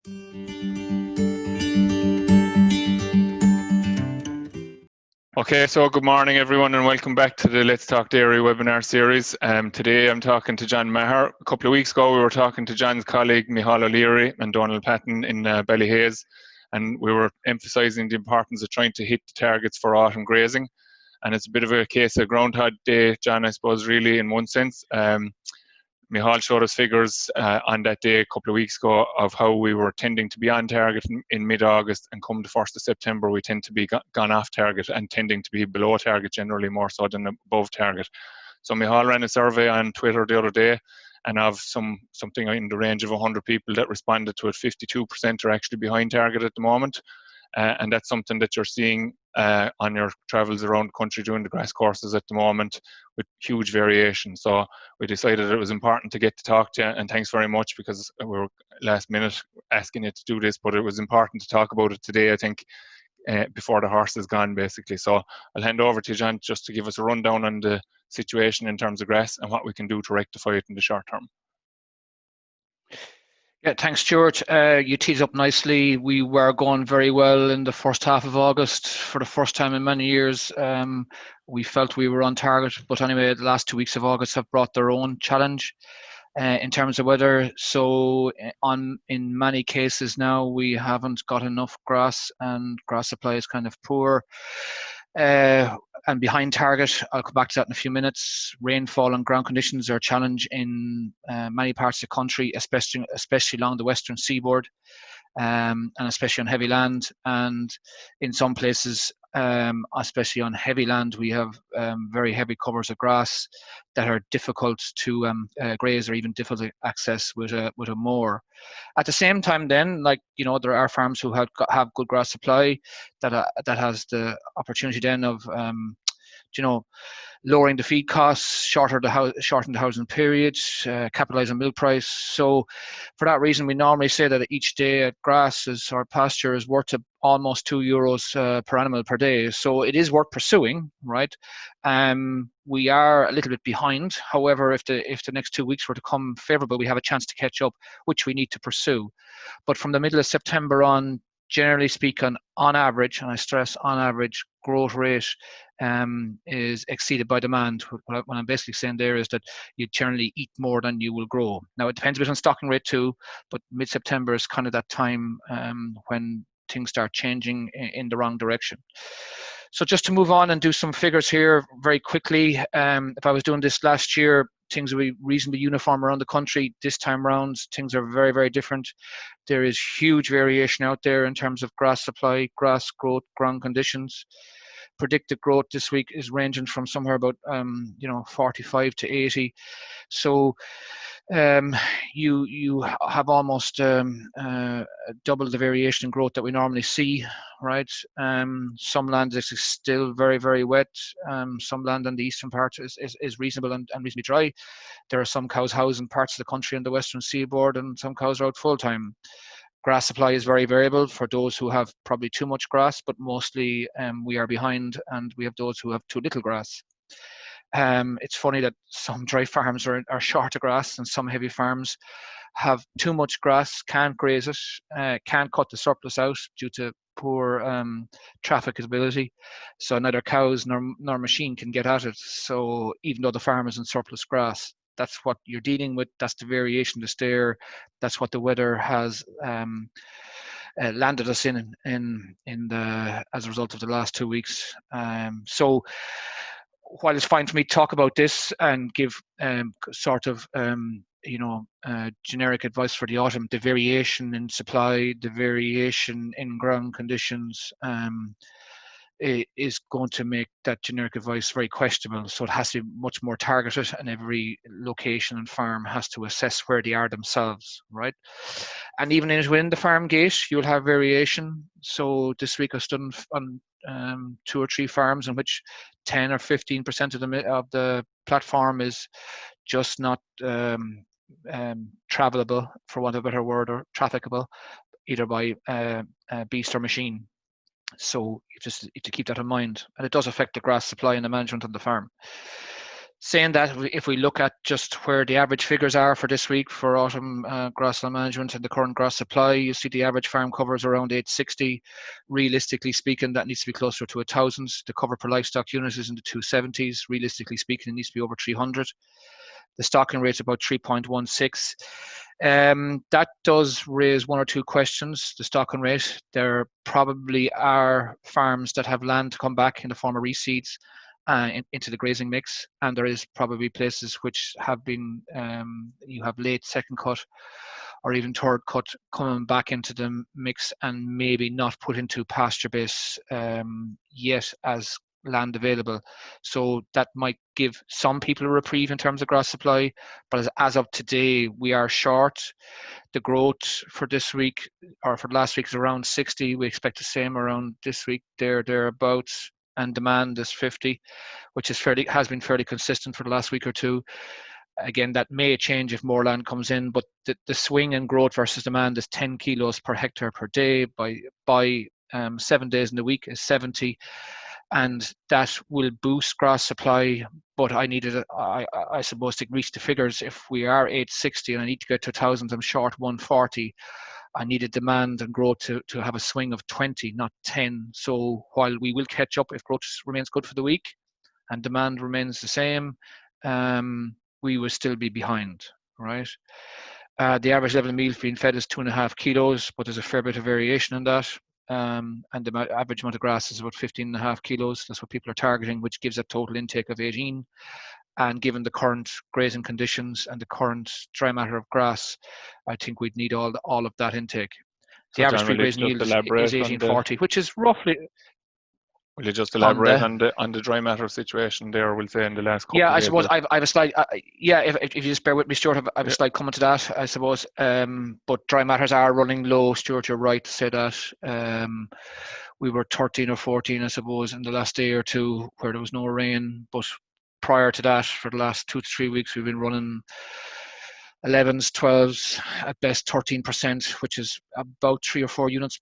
Okay, so good morning everyone and welcome back to the Let's Talk Dairy webinar series. Today I'm talking to John Maher. A couple of weeks ago we were talking to John's colleague Micheál O'Leary and Donald Patton in Ballyhaise, and we were emphasising the importance of trying to hit the targets for autumn grazing. And it's a bit of a case of Groundhog Day, John, I suppose, really, in one sense. Micheál showed us figures on that day a couple of weeks ago of how we were tending to be on target in mid-August, and come the 1st of September we tend to be gone off target and tending to be below target generally more so than above target. So Micheál ran a survey on Twitter the other day, and of something in the range of 100 people that responded to it, 52% are actually behind target at the moment. And that's something that you're seeing on your travels around the country doing the grass courses at the moment, with huge variation. So we decided it was important to get to talk to you, and thanks very much, because we were last minute asking you to do this, but it was important to talk about it today, I think, before the horse is gone, basically. So I'll hand over to you, John, just to give us a rundown on the situation in terms of grass and what we can do to rectify it in the short term. Yeah, thanks, Stuart. You teed up nicely. We were going very well in the first half of August. For the first time in many years, we felt we were on target. But anyway, the last 2 weeks of August have brought their own challenge in terms of weather. So in many cases now, we haven't got enough grass, and grass supply is kind of poor. And behind target. I'll come back to that in a few minutes. Rainfall and ground conditions are a challenge in many parts of the country, especially along the western seaboard, and especially on heavy land. And in some places, especially on heavy land, we have very heavy covers of grass that are difficult to graze, or even difficult to access with a mower. At the same time, then, there are farms who have good grass supply that has the opportunity then of lowering the feed costs, shorten the housing period, capitalise on milk price. So for that reason, we normally say that each day at grass or pasture is worth almost €2 per animal per day. So it is worth pursuing, right? We are a little bit behind. However, if the next 2 weeks were to come favourable, we have a chance to catch up, which we need to pursue. But from the middle of September on, generally speaking, on average, and I stress on average, growth rate is exceeded by demand. What I'm basically saying there is that you generally eat more than you will grow. Now, it depends a bit on stocking rate too, but mid-September is kind of that time when things start changing in the wrong direction. So just to move on and do some figures here very quickly. If I was doing this last year, things will be reasonably uniform around the country. This time around, things are very, very different. There is huge variation out there in terms of grass supply, grass growth, ground conditions. Predicted growth this week is ranging from somewhere about 45 to 80. So you have almost double the variation in growth that we normally see, right? Some land is still very, very wet. Some land on the eastern part is reasonable and reasonably dry. There are some cows housed in parts of the country on the western seaboard, and some cows are out full time. Grass supply is very variable for those who have probably too much grass, but mostly we are behind, and we have those who have too little grass. It's funny that some dry farms are short of grass, and some heavy farms have too much grass, can't graze it, can't cut the surplus out due to poor trafficability. So neither cows nor machine can get at it. So even though the farm is in surplus grass, that's what you're dealing with. That's the variation that's there. That's what the weather has landed us in as a result of the last 2 weeks. So while it's fine for me to talk about this and give generic advice for the autumn, the variation in supply, the variation in ground conditions is going to make that generic advice very questionable. So it has to be much more targeted, and every location and farm has to assess where they are themselves, right? And even within the farm gate, you'll have variation. So this week I stood on 2 or 3 farms in which 10 or 15% of the platform is just not travelable, for want of a better word, or trafficable, either by beast or machine. So you just need to keep that in mind, and it does affect the grass supply and the management on the farm. Saying that, if we look at just where the average figures are for this week for autumn grassland management and the current grass supply, you see the average farm cover is around 860. Realistically speaking, that needs to be closer to 1,000. The cover per livestock unit is in the 270s. Realistically speaking, it needs to be over 300. The stocking rate is about 3.16. That does raise one or two questions. The stocking rate, there probably are farms that have land to come back in the form of reseeds into the grazing mix, and there is probably places which have been you have late second cut or even third cut coming back into the mix and maybe not put into pasture base yet as land available. So that might give some people a reprieve in terms of grass supply, but as of today we are short. The growth for this week or for last week is around 60. We expect the same around this week, thereabouts, and demand is 50, which has been fairly consistent for the last week or two. Again, that may change if more land comes in, but the swing in growth versus demand is 10 kilos per hectare per day. By 7 days in the week is 70, and that will boost grass supply. But I suppose, to reach the figures, if we are 860 and I need to get to 1,000, I'm short 140. I needed demand and growth to have a swing of 20, not 10. So while we will catch up if growth remains good for the week and demand remains the same, we will still be behind, right? The average level of meal being fed is 2.5 kilos, but there's a fair bit of variation in that. And the average amount of grass is about 15.5 kilos. That's what people are targeting, which gives a total intake of 18. And given the current grazing conditions and the current dry matter of grass, I think we'd need all of that intake. The average free grazing yield is 1840, which is roughly. Will you just elaborate on the dry matter situation there? We'll say in the last couple of days. I suppose I've a slide. If you just bear with me, Stuart, I've a slide coming to that, I suppose. But dry matters are running low. Stuart, you're right to say that. We were 13 or 14, I suppose, in the last day or two where there was no rain. But prior to that, for the last 2 to 3 weeks, we've been running 11s, 12s, at best 13%, which is about 3 or 4 units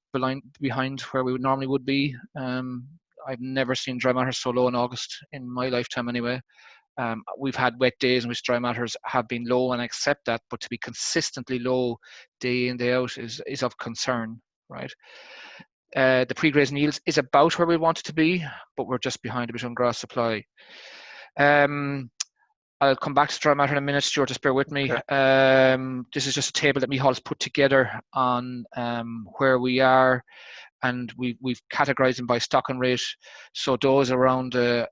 behind where we normally would be. I've never seen dry matters so low in August in my lifetime anyway. We've had wet days in which dry matters have been low, and I accept that, but to be consistently low day in, day out is of concern, right? The pre-grazing yields is about where we want it to be, but we're just behind a bit on grass supply. I'll come back to dry matter in a minute, Stuart, just bear with me. Okay. This is just a table that Michael's put together on where we are, and we've categorized them by stocking rate. So those around a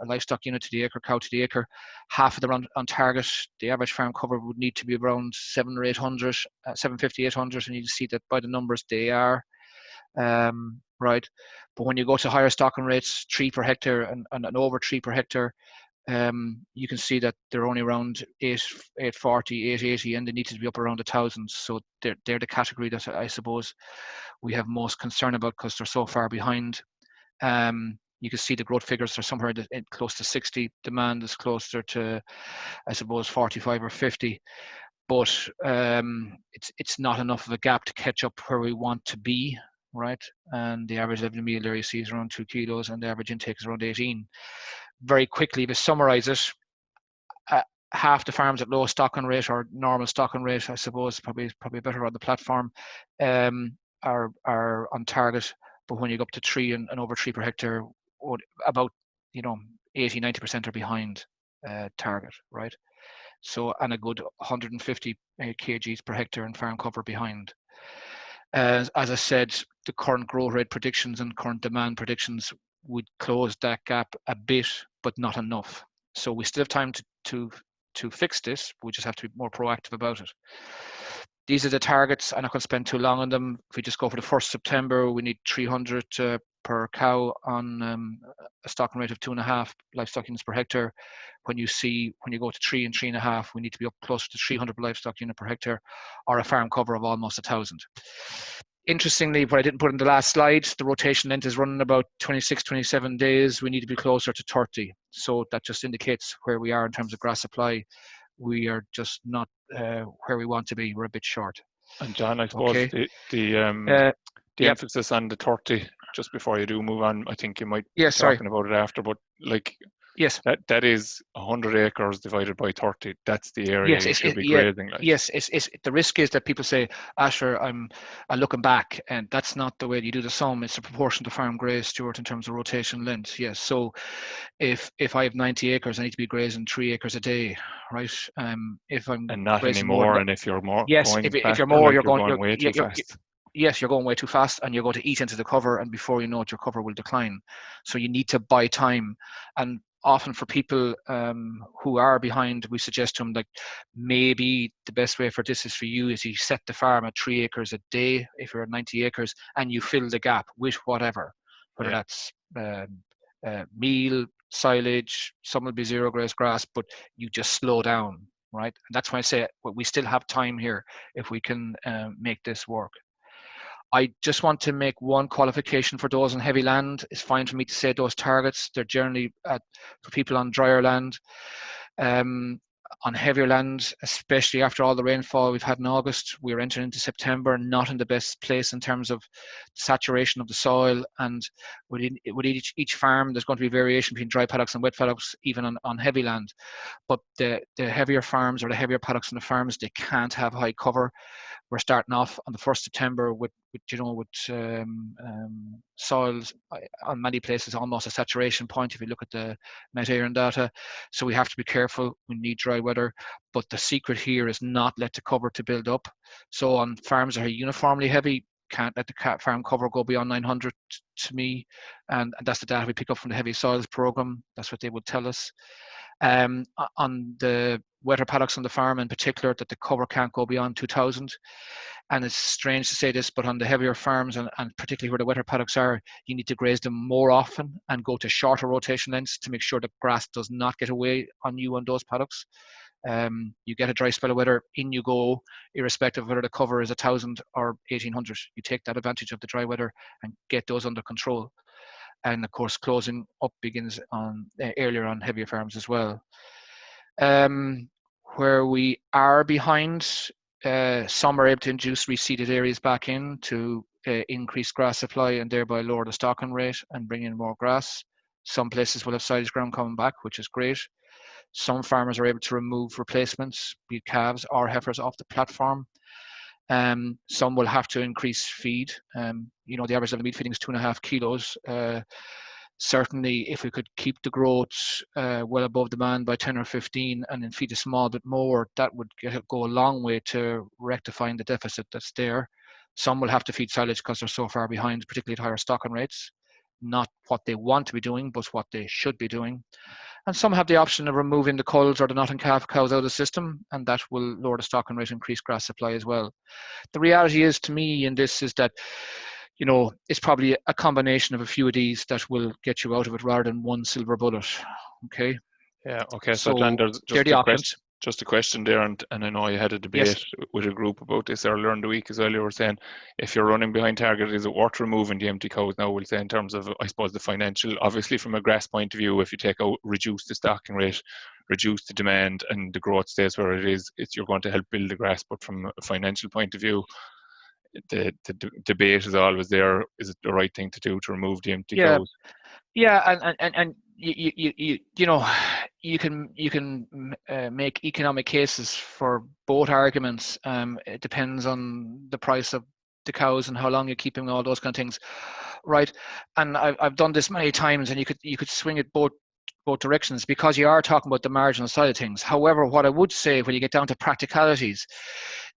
livestock unit to the acre, cow to the acre, half of them on target. The average farm cover would need to be around 700 or 800, 750, 800, and you can see that by the numbers they are. Right, but when you go to higher stocking rates, 3 per hectare and over 3 per hectare, you can see that they're only around 840, 880, and they need to be up around 1,000. So they're the category that I suppose we have most concern about because they're so far behind. You can see the growth figures are somewhere close to 60. Demand is closer to, I suppose, 45 or 50. But it's not enough of a gap to catch up where we want to be, right? And the average level of meal there you see is around 2 kilos, and the average intake is around 18. Very quickly, to summarize it, half the farms at low stocking rate or normal stocking rate, I suppose, probably better on the platform, are on target. But when you go up to 3 and over 3 per hectare, about 80-90% are behind target, right? So, and a good 150 kgs per hectare in farm cover behind. As I said, the current growth rate predictions and current demand predictions would close that gap a bit, but not enough. So we still have time to fix this. We just have to be more proactive about it. These are the targets. I'm not going to spend too long on them. If we just go for the 1st September, we need 300 per cow on a stocking rate of 2.5 livestock units per hectare. When you go to 3 and 3.5, we need to be up close to 300 livestock unit per hectare, or a farm cover of almost 1,000. Interestingly, what I didn't put in the last slide, the rotation length is running about 26, 27 days. We need to be closer to 30. So that just indicates where we are in terms of grass supply. We are just not where we want to be. We're a bit short. And John, I suppose the emphasis on the 30, just before you do move on, I think you might be talking about it after, but like Yes. That is 100 acres divided by 30. That's the area Yes, you should be grazing. Like. yes. It's the risk is that people say, Asher, I'm looking back, and that's not the way you do the sum. It's a proportion to farm graze, Stuart, in terms of rotation length. Yes. So if I have 90 acres, I need to be grazing 3 acres a day, right? If I'm And not grazing more anymore. than And if you're more yes, going if you're faster, more, like you're going way too you're fast. yes, you're going way too fast, and you're going to eat into the cover, and before you know it, your cover will decline. So you need to buy time. And often for people who are behind, we suggest to them, like, maybe the best way for this is for you is you set the farm at 3 acres a day if you're at 90 acres, and you fill the gap with whatever, whether that's meal, silage, some will be zero grass, but you just slow down, right? And that's why I say we still have time here if we can make this work. I just want to make one qualification for those on heavy land. It's fine for me to say those targets. They're generally for people on drier land. On heavier land, especially after all the rainfall we've had in August, we're entering into September not in the best place in terms of saturation of the soil. And with each farm, there's going to be variation between dry paddocks and wet paddocks, even on heavy land. But the heavier farms or the heavier paddocks on the farms, they can't have high cover. We're starting off on the 1st September with soils on many places almost a saturation point if you look at the Met-Éireann data. So we have to be careful. We need dry weather, but the secret here is not let the cover to build up. So on farms that are uniformly heavy, can't let the farm cover go beyond 900 to me, and that's the data we pick up from the heavy soils program. That's what they would tell us. On the wetter paddocks on the farm in particular, that the cover can't go beyond 2000. And it's strange to say this, but on the heavier farms and particularly where the wetter paddocks are, you need to graze them more often and go to shorter rotation lengths to make sure the grass does not get away on you on those paddocks. You get a dry spell of weather, in you go, irrespective of whether the cover is 1000 or 1800. You take that advantage of the dry weather and get those under control. And of course, closing up begins on earlier on heavier farms as well. Where we are behind, some are able to induce reseeded areas back in to increase grass supply and thereby lower the stocking rate and bring in more grass. Some places will have silage ground coming back, which is great. Some farmers are able to remove replacements, be it calves or heifers, off the platform. Some will have to increase feed. The average level meat feeding is 2.5 kilos. Certainly, if we could keep the growth well above demand by 10 or 15 and then feed a small bit more, that would go a long way to rectifying the deficit that's there. Some will have to feed silage because they're so far behind, particularly at higher stocking rates. Not what they want to be doing, but what they should be doing. And some have the option of removing the culls or the nut and calf cows out of the system, and that will lower the stocking rate and increase grass supply as well. The reality is, to me, in this is that, it's probably a combination of a few of these that will get you out of it rather than one silver bullet. Okay. Yeah. Okay. So John, there's just a question there, and I know you had a debate with a group about this earlier in the week as well. You were saying if you're running behind target, is it worth removing the empty cows? Now we'll say in terms of, I suppose, the financial, obviously from a grass point of view, if you take out, reduce the stocking rate, reduce the demand, and the growth stays where it is, you're going to help build the grass. But from a financial point of view, the debate is always there. Is it the right thing to do to remove the empty cows? Yeah, and you can make economic cases for both arguments. It depends on the price of the cows and how long you're keeping, all those kind of things, right? And I've done this many times, and you could swing it both directions because you are talking about the marginal side of things. However, what I would say when you get down to practicalities,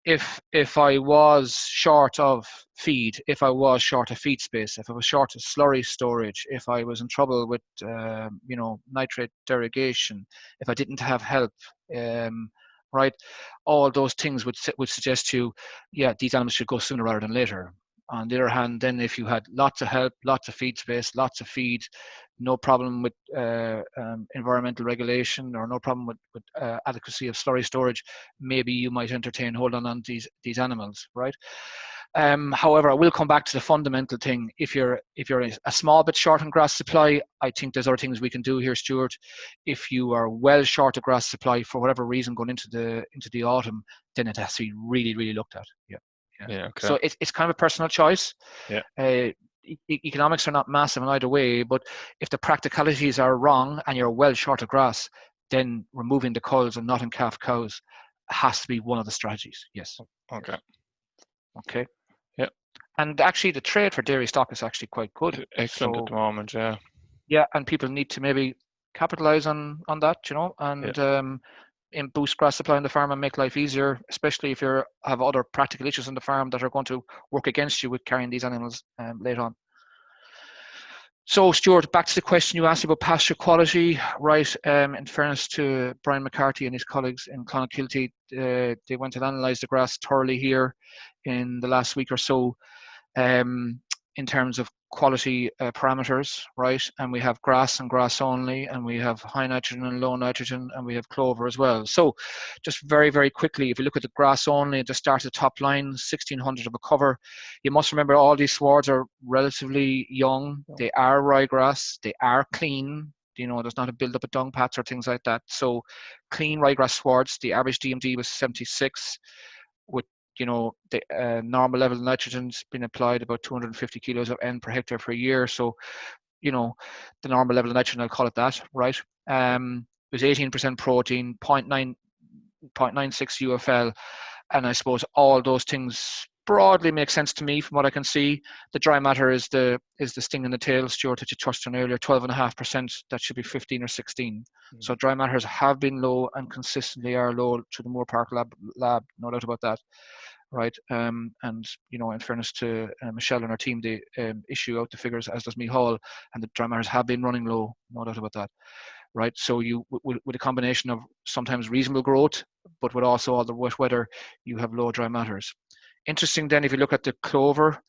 if I was short of feed, if I was short of feed space, if I was short of slurry storage, if I was in trouble with nitrate derogation, if I didn't have help, right, all those things would suggest to you, these animals should go sooner rather than later. On the other hand, then if you had lots of help, lots of feed space, lots of feed, no problem with environmental regulation or no problem with adequacy of slurry storage, maybe you might entertain holding on to these animals, right? However, I will come back to the fundamental thing. If you're a small bit short on grass supply, I think there's other things we can do here, Stuart. If you are well short of grass supply for whatever reason going into the autumn, then it has to be really, really looked at. Yeah. Okay. So it's kind of a personal choice. Yeah. economics are not massive in either way, but if the practicalities are wrong and you're well short of grass, then removing the culls and not in calf cows has to be one of the strategies. Yes. Okay. Okay. Yeah. And actually, the trade for dairy stock is actually quite good. Excellent at the moment. Yeah. Yeah, and people need to maybe capitalize on that, and boost grass supply on the farm and make life easier, especially if you have other practical issues on the farm that are going to work against you with carrying these animals later on. So, Stuart, back to the question you asked about pasture quality, right? In fairness to Brian McCarthy and his colleagues in Clonakilty, they went and analysed the grass thoroughly here in the last week or so. In terms of quality parameters, right? And we have grass and grass only, and we have high nitrogen and low nitrogen, and we have clover as well. So just very, very quickly, if you look at the grass only at the start of the top line, 1600 of a cover, you must remember all these swards are relatively young. They are ryegrass, they are clean. There's not a build up of dung pats or things like that. So clean ryegrass swards, the average DMD was 76 with the normal level of nitrogen's been applied about 250 kilos of N per hectare per year. So, the normal level of nitrogen, I'll call it that, right? It was 18% protein, 0.96 UFL, and I suppose all those things broadly make sense to me from what I can see. The dry matter is the sting in the tail, Stuart, that you touched on earlier, 12.5%. That should be 15 or 16. So dry matters have been low and consistently are low to the Moore Park lab, no doubt about that. Right, and in fairness to Michelle and her team, they issue out the figures, as does Hall, and the dry matters have been running low, no doubt about that. Right, so you with a combination of sometimes reasonable growth, but with also all the wet weather, you have low dry matters. Interesting then, if you look at the clover,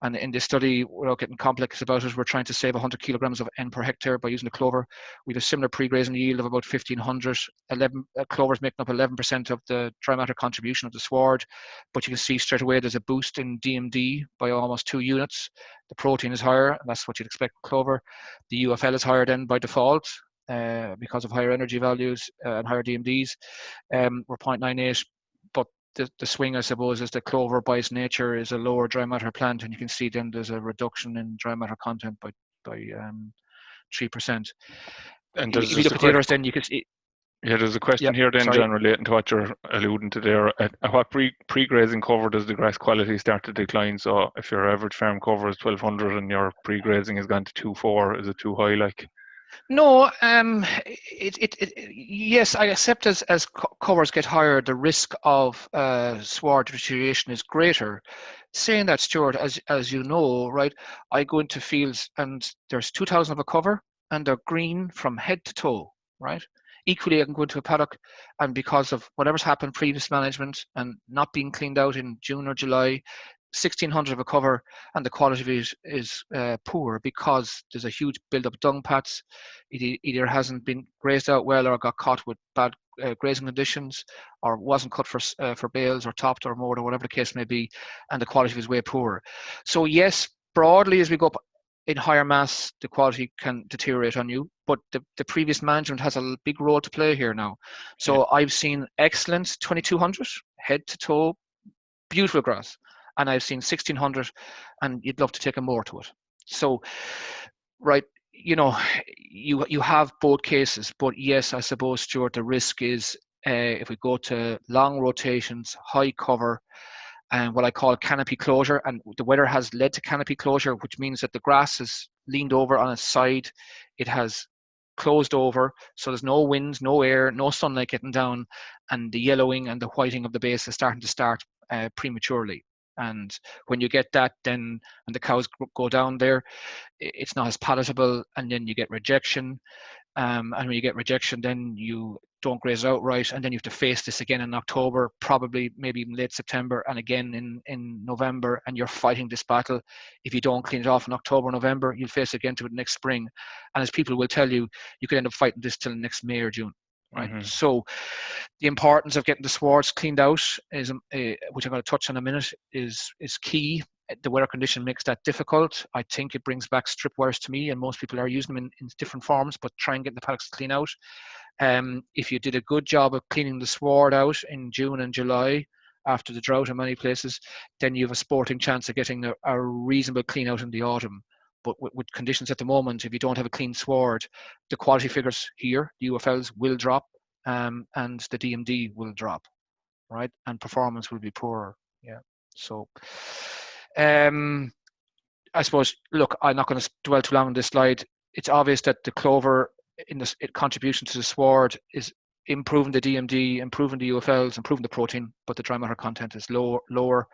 and in this study, without getting complex about it, we're trying to save 100 kilograms of N per hectare by using the clover. We have a similar pre-grazing yield of about 1,500. Clovers making up 11% of the dry matter contribution of the sward, but you can see straight away there's a boost in DMD by almost 2 units. The protein is higher, and that's what you'd expect with clover. The UFL is higher then by default because of higher energy values and higher DMDs. We're 0.98, but the swing, I suppose, is the clover by its nature is a lower dry matter plant, and you can see then there's a reduction in dry matter content by 3%. And if you look at the others, then you can see. Yeah, there's a question here then, John, relating to what you're alluding to there. At what pre-grazing cover does the grass quality start to decline? So if your average farm cover is 1,200 and your pre-grazing has gone to 2,400, is it too high? No, yes, I accept as covers get higher, the risk of sward deterioration is greater. Saying that, Stuart, as you know, right, I go into fields and there's 2,000 of a cover and they're green from head to toe, right? Equally, I can go into a paddock and because of whatever's happened, previous management and not being cleaned out in June or July, 1,600 of a cover and the quality of it is poor because there's a huge build-up of dung pats. It either hasn't been grazed out well or got caught with bad grazing conditions or wasn't cut for bales or topped or mowed or whatever the case may be, and the quality is way poor. So yes, broadly as we go up in higher mass, the quality can deteriorate on you, but the previous management has a big role to play here now. So yeah. I've seen excellent 2,200 head to toe, beautiful grass. And I've seen 1,600 and you'd love to take a mower to it. So, right, you have both cases, but yes, I suppose, Stuart, the risk is if we go to long rotations, high cover, and what I call canopy closure, and the weather has led to canopy closure, which means that the grass is leaned over on its side, it has closed over, so there's no wind, no air, no sunlight getting down, and the yellowing and the whiting of the base is starting to start prematurely. And when you get that, then and the cows go down there, it's not as palatable, and then you get rejection. And when you get rejection, then you don't graze outright, and then you have to face this again in October, probably maybe even late September, and again in November, and you're fighting this battle. If you don't clean it off in October, November, you'll face again to it next spring. And as people will tell you, you could end up fighting this till next May or June. Right. Mm-hmm. So the importance of getting the swards cleaned out is, which I'm going to touch on in a minute, is key. The weather condition makes that difficult. I think it brings back strip wires to me, and most people are using them in different forms, but try and get the paddocks clean out. If you did a good job of cleaning the sward out in June and July, after the drought in many places, then you have a sporting chance of getting a reasonable clean out in the autumn. But with conditions at the moment, if you don't have a clean sward, the quality figures here, the UFLs will drop, and the DMD will drop, right? And performance will be poorer. Yeah. So, I suppose, look, I'm not going to dwell too long on this slide. It's obvious that the clover in this contribution to the sward is improving the DMD, improving the UFLs, improving the protein, but the dry matter content is lower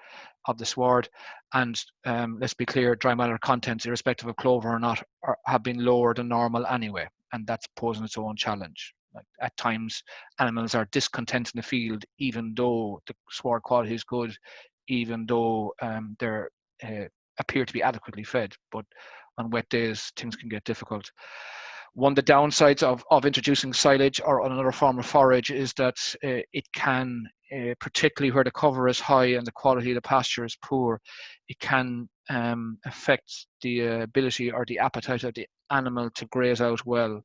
of the sward. And let's be clear, dry matter contents, irrespective of clover or not, have been lower than normal anyway, and that's posing its own challenge. Like, at times, animals are discontent in the field, even though the sward quality is good, even though they're appear to be adequately fed, but on wet days things can get difficult. One of the downsides of introducing silage or another form of forage is that it can, particularly where the cover is high and the quality of the pasture is poor, it can affect the ability or the appetite of the animal to graze out well.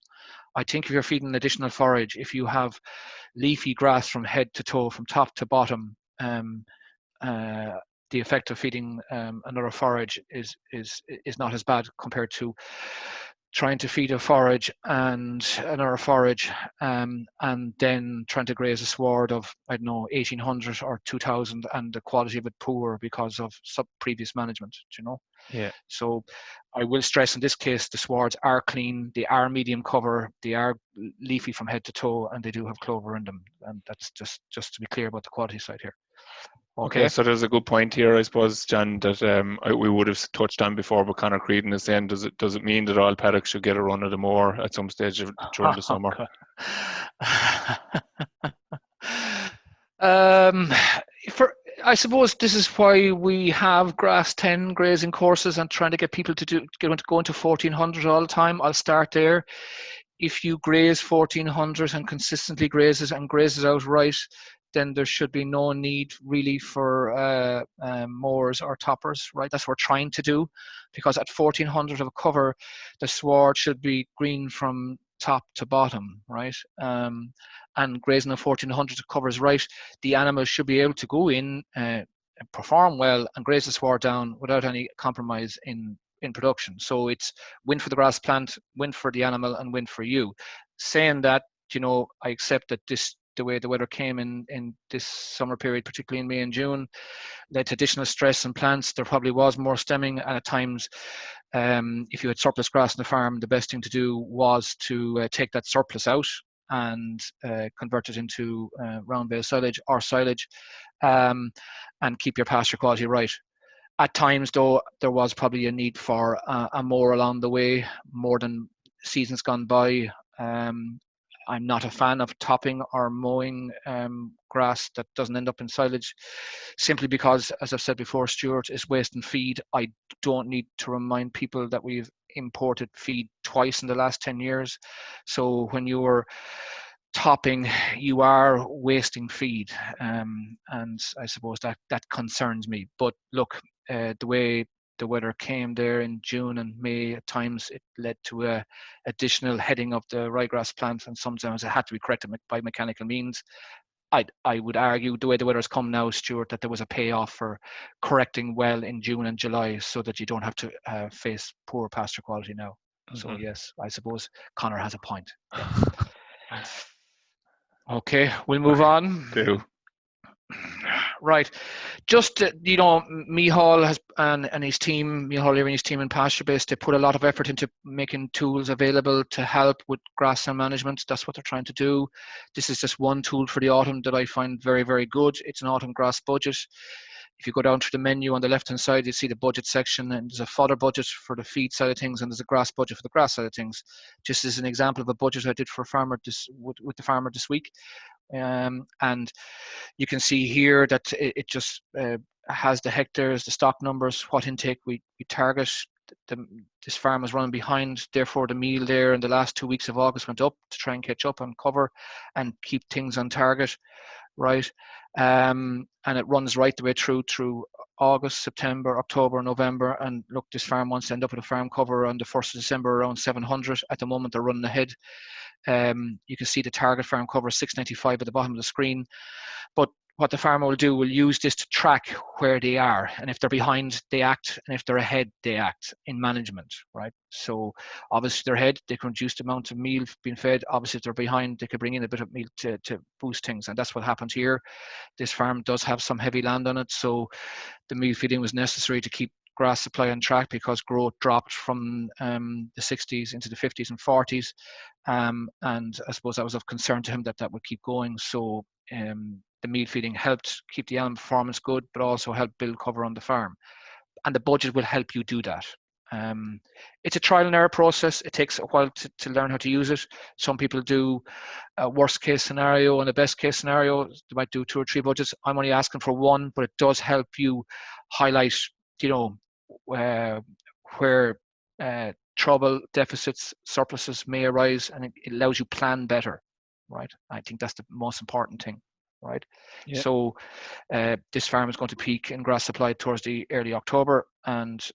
I think if you're feeding additional forage, if you have leafy grass from head to toe, from top to bottom, the effect of feeding another forage is not as bad compared to trying to feed a forage and another forage, and then trying to graze a sward of, I don't know, 1800 or 2000, and the quality of it poor because of previous management, you know. Yeah. So I will stress in this case the swards are clean, they are medium cover, they are leafy from head to toe, and they do have clover in them. And that's just to be clear about the quality side here. Okay, so there's a good point here, I suppose, John, that we would have touched on before, but Conor Creedon is saying, does it mean that all paddocks should get a run of the moor at some stage during the summer? I suppose this is why we have Grass10 grazing courses and trying to get people to go into 1400 all the time. I'll start there. If you graze 1400 and consistently grazes out right, then there should be no need really for mowers or toppers, right? That's what we're trying to do, because at 1400 of a cover, the sward should be green from top to bottom, right? And grazing at 1400 covers right, the animals should be able to go in, perform well, and graze the sward down without any compromise in production. So it's win for the grass plant, win for the animal, and win for you. Saying that, you know, I accept that the way the weather came in this summer period, particularly in May and June, led to additional stress in plants. There probably was more stemming, and at times, if you had surplus grass on the farm, the best thing to do was to take that surplus out and convert it into round bale silage or silage, and keep your pasture quality right. At times, though, there was probably a need for a mower along the way, more than seasons gone by. I'm not a fan of topping or mowing grass that doesn't end up in silage, simply because, as I've said before, Stuart, is waste and feed. I don't need to remind people that we've imported feed twice in the last 10 years. So when you're topping, you are wasting feed, and I suppose that concerns me. But look, the way the weather came there in June and May, at times it led to additional heading of the ryegrass plant, and sometimes it had to be corrected by mechanical means. I would argue, the way the weather has come now, Stuart, that there was a payoff for correcting well in June and July, so that you don't have to face poor pasture quality now. Mm-hmm. So yes, I suppose Conor has a point. Yeah. Okay, we'll move on. Do. Right, just Micheál has and his team, Micheál O'Leary and his team in Pasture Base, they put a lot of effort into making tools available to help with grassland management. That's what they're trying to do. This is just one tool for the autumn that I find very, very good. It's an autumn grass budget. If you go down to the menu on the left hand side, you see the budget section, and there's a fodder budget for the feed side of things, and there's a grass budget for the grass side of things. Just as an example of a budget I did for a farmer with the farmer this week. And you can see here that it just has the hectares, the stock numbers, what intake we target. This farm was running behind, therefore the meal there in the last 2 weeks of August went up to try and catch up on cover and keep things on target, right? And it runs right the way through August, September, October, November. And look, this farm wants to end up with a farm cover on the 1st of December around 700. At the moment, they're running ahead. You can see the target farm cover 695 at the bottom of the screen. But what the farmer will do will use this to track where they are, and if they're behind they act, and if they're ahead they act in management, right? So obviously if they're ahead, they can reduce the amount of meal being fed. Obviously if they're behind, they could bring in a bit of meal to boost things, and that's what happens here. This farm does have some heavy land on it, so the meal feeding was necessary to keep grass supply on track, because growth dropped from the 60s into the 50s and 40s, and I suppose that was of concern to him that would keep going. So the meal feeding helped keep the animal performance good, but also helped build cover on the farm, and the budget will help you do that. It's a trial and error process. It takes a while to learn how to use it. Some people do a worst case scenario and a best case scenario. They might do 2 or 3 budgets. I'm only asking for one, but it does help you highlight, where trouble, deficits, surpluses may arise, and it allows you plan better, right? I think that's the most important thing, right? Yeah. So this farm is going to peak in grass supply towards the early October, and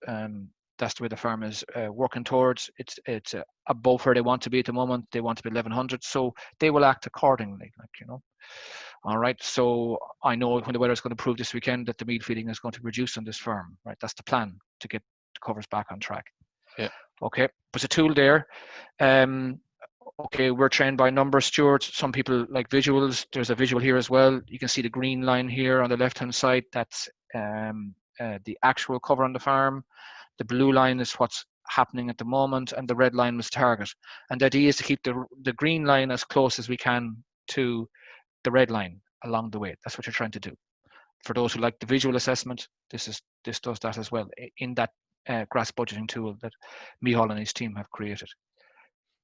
that's the way the farm is working towards. It's above where they want to be at the moment. They want to be 1100, so they will act accordingly, All right, so I know when the weather is going to prove this weekend that the meal feeding is going to reduce on this farm, right? That's the plan, to get the covers back on track. Yeah. Okay, there's a tool there. Okay, we're trained by numbers, Stuart. Some people like visuals. There's a visual here as well. You can see the green line here on the left-hand side. That's the actual cover on the farm. The blue line is what's happening at the moment, and the red line was target. And the idea is to keep the green line as close as we can to the red line along the way. That's what you're trying to do. For those who like the visual assessment, this does that as well in that grass budgeting tool that Micheál and his team have created.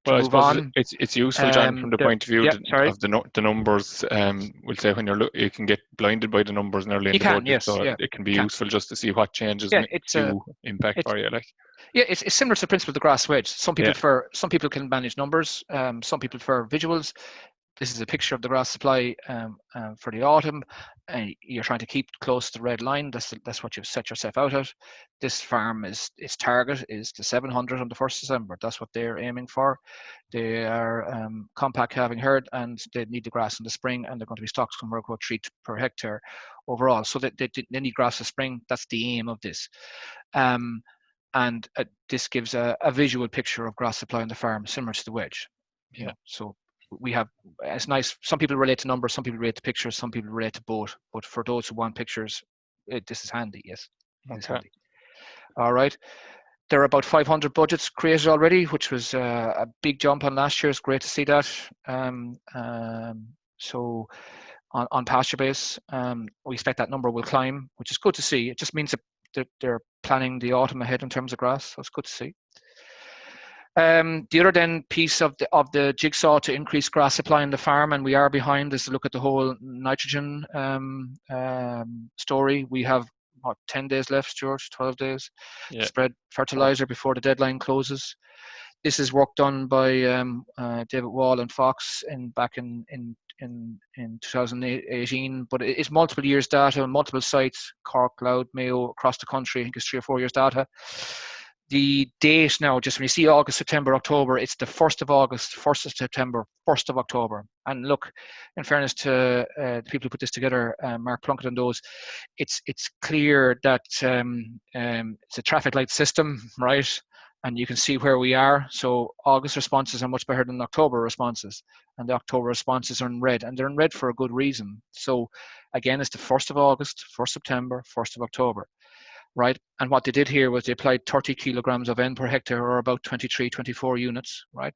Well, I suppose it's useful, John, from the point of view of the numbers. We'll say when you can get blinded by the numbers early in the budget, yes, so it can be useful just to see what changes do impact for you. Yeah, it's similar to the principle of the grass wedge. Some people can manage numbers. Some people prefer visuals. This is a picture of the grass supply for the autumn, and you're trying to keep close to the red line. That's what you've set yourself out at. This farm its target is the 700 on the 1st December. That's what they're aiming for. They are compact calving herd, and they need the grass in the spring, and they're going to be stocked somewhere about 3 per hectare overall. So they need grass in spring. That's the aim of this. And this gives a visual picture of grass supply on the farm, similar to the wedge. Yeah. So we have, it's nice. Some people relate to numbers, some people relate to pictures, some people relate to both. But for those who want pictures, this is handy. Yes, it's handy. All right. There are about 500 budgets created already, which was a big jump on last year. It's great to see that. So on pasture base, we expect that number will climb, which is good to see. It just means that they're planning the autumn ahead in terms of grass. So it's good to see. The other then piece of the jigsaw to increase grass supply in the farm, and we are behind, is to look at the whole nitrogen story. We have 10 days left, George, 12 days. Yeah. Spread fertilizer before the deadline closes. This is work done by David Wall and Fox back in 2018, but it's multiple years data, multiple sites, Cork, Louth, Mayo, across the country. I think it's 3 or 4 years data. The date now, just when you see August, September, October, it's the 1st of August, 1st of September, 1st of October. And look, in fairness to the people who put this together, Mark Plunkett and those, it's clear that it's a traffic light system, right? And you can see where we are. So August responses are much better than October responses. And the October responses are in red. And they're in red for a good reason. So again, it's the 1st of August, 1st September, 1st of October. Right, and what they did here was they applied 30 kilograms of N per hectare, or about 23, 24 units, right?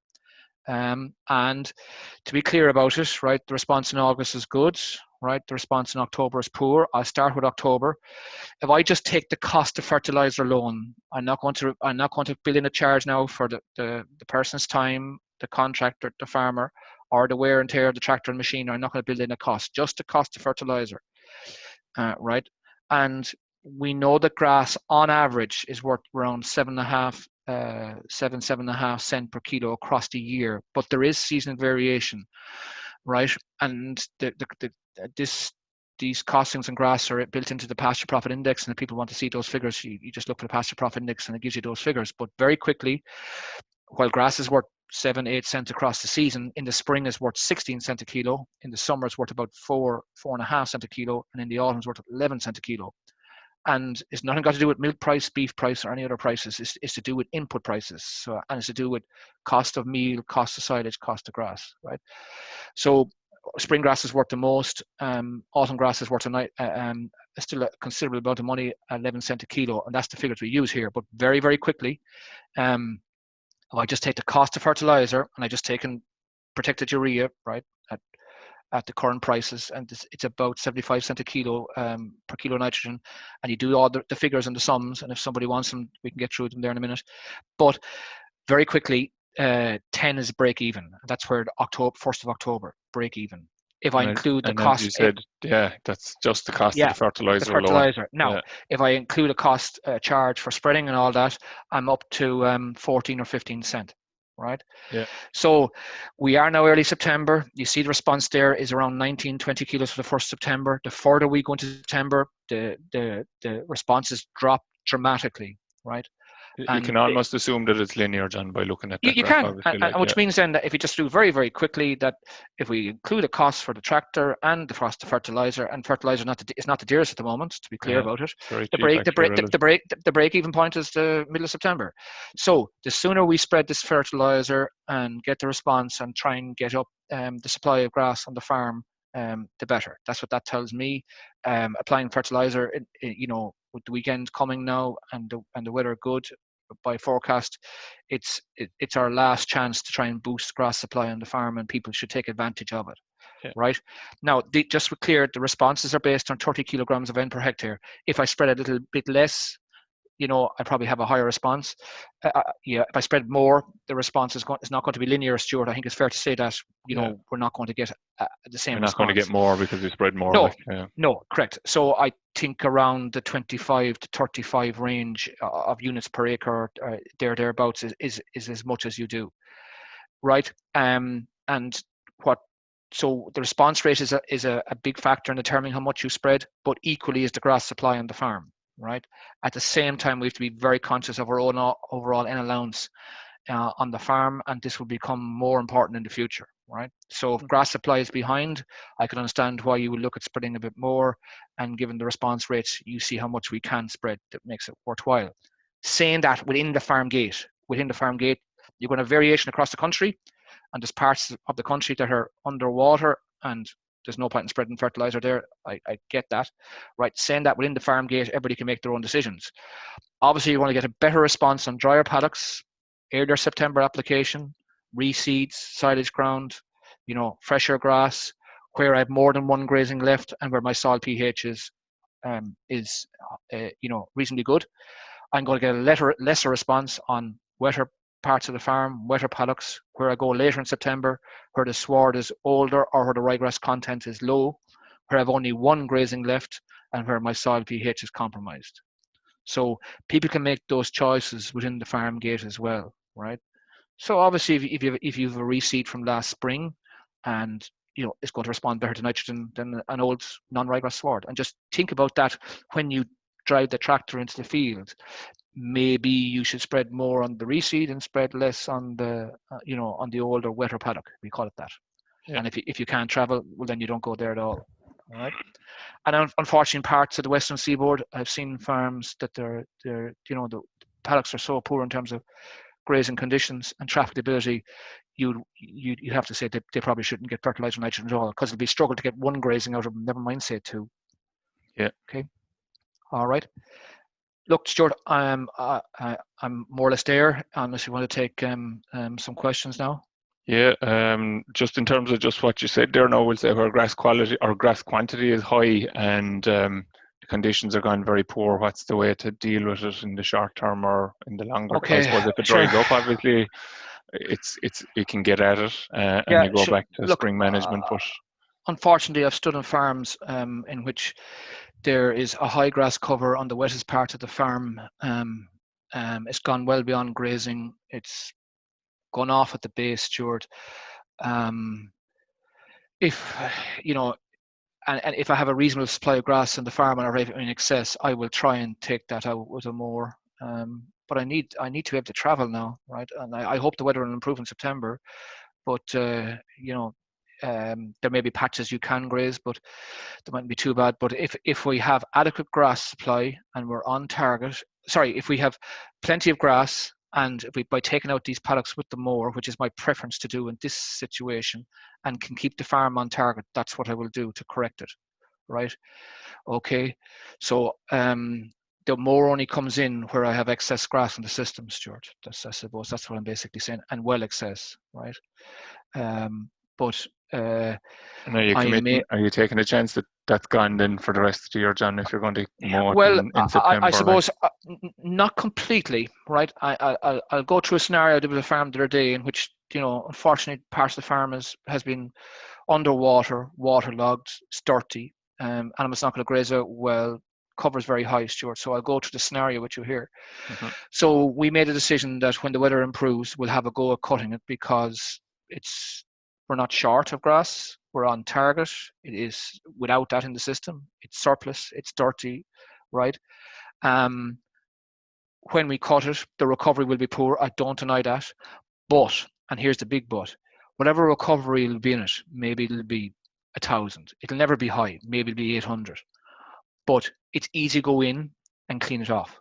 And to be clear about it, right, the response in August is good, right? The response in October is poor. I'll start with October. If I just take the cost of fertilizer alone, I'm not going to build in a charge now for the person's time, the contractor, the farmer, or the wear and tear of the tractor and machine. I'm not going to build in a cost, just the cost of fertilizer, right? And we know that grass on average is worth around 7.5 cents per kilo across the year, but there is seasonal variation, right? And these costings in grass are built into the pasture profit index, and if people want to see those figures, you just look for the pasture profit index and it gives you those figures. But very quickly, while grass is worth 7-8 cents across the season. In the spring is worth 16 cents a kilo. In the summer it's worth about 4.5 cents a kilo, and in the autumn it's worth 11 cents a kilo. And it's nothing got to do with milk price, beef price, or any other prices. It's to do with input prices. So, and it's to do with cost of meal, cost of silage, cost of grass, right? So spring grass is worth the most. Autumn grass is worth still a considerable amount of money, 11 cents a kilo, and that's the figures we use here. But very, very quickly, I just take the cost of fertilizer and I just take in protected urea, right, at the current prices, and it's about 75 cents a kilo per kilo nitrogen, and you do all the figures and the sums, and if somebody wants them, we can get through them there in a minute. But very quickly, 10 is break even. That's where 1st of October, break even. If I include the cost, as you said, that's just the cost of the fertilizer. The fertilizer. Now, if I include a cost charge for spreading and all that, I'm up to 14 or 15 cents, right? Yeah. So we are now early September. You see the response there is around 19, 20 kilos for the 1st September. The further we go into September, the responses drop dramatically, right? You can almost assume that it's linear, John, by looking at that you graph, can, which means then that if you just do very, very quickly, that if we include a cost for the tractor and the cost of fertilizer, and fertilizer is not the dearest at the moment, to be clear about it. The break even point is the middle of September. So the sooner we spread this fertilizer and get the response and try and get up the supply of grass on the farm, the better. That's what that tells me. Applying fertilizer, with the weekend coming now and the weather good, by forecast, it's our last chance to try and boost grass supply on the farm, and people should take advantage of it. Yeah. Right now, just to be clear, the responses are based on 30 kilograms of N per hectare. If I spread a little bit less, I probably have a higher response. If I spread more, the response is not going to be linear, Stuart. I think it's fair to say that we're not going to get the same. We're not going to get more because we spread more. No, correct. So I think around the 25 to 35 range of units per acre, thereabouts, is as much as you do, right? So the response rate is a big factor in determining how much you spread, but equally is the grass supply on the farm. Right. At the same time, we have to be very conscious of our own overall N allowance on the farm, and this will become more important in the future. Right. So if grass supply is behind, I can understand why you would look at spreading a bit more, and given the response rates, you see how much we can spread that makes it worthwhile. Saying that within the farm gate, you're going to have variation across the country, and there's parts of the country that are underwater, and there's no point in spreading fertilizer there. I get that, right? Saying that within the farm gate, everybody can make their own decisions. Obviously, you want to get a better response on drier paddocks, earlier September application, reseeds, silage ground, fresher grass, where I have more than one grazing left and where my soil pH is reasonably good. I'm going to get a lesser response on wetter parts of the farm, wetter paddocks, where I go later in September, where the sward is older or where the ryegrass content is low, where I have only one grazing left, and where my soil pH is compromised. So people can make those choices within the farm gate as well, right? So obviously, if you have a reseed from last spring, and it's going to respond better to nitrogen than an old non-ryegrass sward, and just think about that when you drive the tractor into the field. Maybe you should spread more on the reseed and spread less on the on the older wetter paddock. We call it that. Yeah. And if you can't travel, well, then you don't go there at all. All right. And unfortunately, parts of the western seaboard, I've seen farms that the paddocks are so poor in terms of grazing conditions and trafficability. You have to say that they probably shouldn't get fertilizer nitrogen at all, because it'll be struggle to get one grazing out of them. Never mind, say two. Yeah. Okay. All right. Look, Stuart, I'm more or less there, unless you want to take some questions now. Yeah, just in terms of just what you said there now, we'll say where grass quality or grass quantity is high and the conditions are gone very poor. What's the way to deal with it in the short term or in the longer? Okay, I suppose if it dries up, obviously, you can get at it and you go back to spring management. But unfortunately, I've stood on farms in which there is a high grass cover on the wettest part of the farm. It's gone well beyond grazing. It's gone off at the base, Stuart. If and if I have a reasonable supply of grass on the farm and I have in excess, I will try and take that out with a mower. but I need to be able to travel now, right? And I hope the weather will improve in September, but there may be patches you can graze, but they mightn't be too bad. But if we have adequate grass supply and we're on target, if we have plenty of grass, and if we, by taking out these paddocks with the mower, which is my preference to do in this situation, and can keep the farm on target, that's what I will do to correct it, right? Okay, so the mower only comes in where I have excess grass in the system, Stuart. I suppose that's what I'm basically saying, and well excess, right? But And are you committing? Are you taking a chance that that's gone then for the rest of the year, John? If you're going to mow it in September, I suppose not completely, right? I'll go through a scenario I did with a farm the other day in which, unfortunately, part of the farm has been underwater, waterlogged, it's dirty. Animals not going to graze out well. Cover's very high, Stuart. So I'll go through the scenario with you here. Mm-hmm. So we made a decision that when the weather improves, we'll have a go at cutting it because we're not short of grass. We're on target. It is without that in the system. It's surplus. It's dirty, right? When we cut it, the recovery will be poor. I don't deny that. But, and here's the big but, whatever recovery will be in it, maybe it'll be 1,000. It'll never be high. Maybe it'll be 800. But it's easy to go in and clean it off.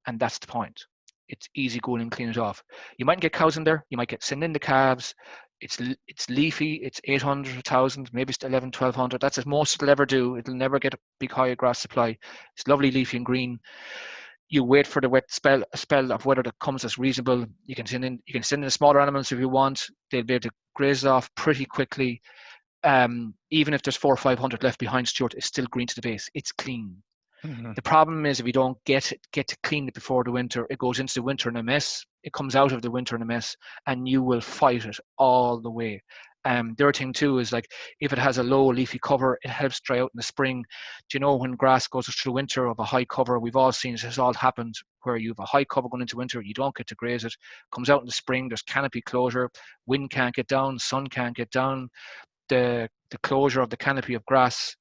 And that's the point. It's easy going and clean it off. You might get cows in there. You might send in the calves. It's leafy. It's 800, 1,000, maybe it's 11, 1,200. That's as most it'll ever do. It'll never get a big high grass supply. It's lovely, leafy and green. You wait for the wet spell, a spell of weather that comes that's reasonable. You can send in the smaller animals if you want. They'll be able to graze it off pretty quickly. Even if there's 400 or 500 left behind, Stuart, it's still green to the base. It's clean. Mm-hmm. The problem is if you don't get to clean it before the winter, it goes into the winter in a mess. It comes out of the winter in a mess, and you will fight it all the way. The other thing too is, like, if it has a low leafy cover, it helps dry out in the spring. Do you know when grass goes through winter of a high cover? We've all seen it has all happened where you have a high cover going into winter, you don't get to graze it. Comes out in the spring, there's canopy closure, wind can't get down, sun can't get down. The closure of the canopy of grass